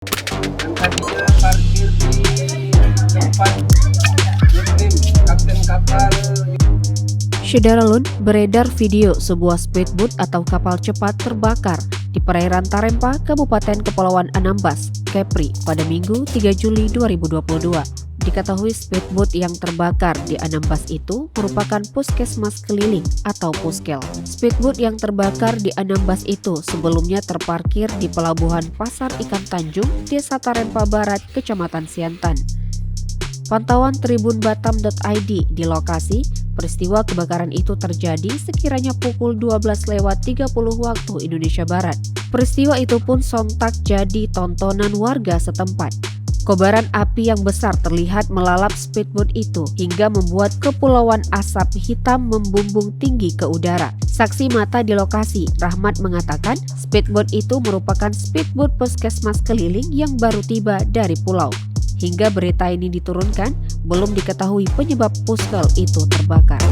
Yang tadinya parkir di tempat nyetim kapten kapal. Syederalun, beredar video sebuah speedboat atau kapal cepat terbakar di perairan Tarempa, Kabupaten Kepulauan Anambas, Kepri pada Minggu 3 Juli 2022. Diketahui speedboat yang terbakar di Anambas itu merupakan puskesmas keliling atau puskel. Speedboat yang terbakar di Anambas itu sebelumnya terparkir di pelabuhan Pasar Ikan Tanjung, Desa Tarempa Barat, Kecamatan Siantan. Pantauan tribunbatam.id di lokasi, peristiwa kebakaran itu terjadi sekiranya pukul 12:30 waktu Indonesia Barat. Peristiwa itu pun sontak jadi tontonan warga setempat. Kobaran api yang besar terlihat melalap speedboat itu hingga membuat kepulauan asap hitam membumbung tinggi ke udara. Saksi mata di lokasi, Rahmat, mengatakan speedboat itu merupakan speedboat puskesmas keliling yang baru tiba dari pulau. Hingga berita ini diturunkan, belum diketahui penyebab puskel itu terbakar.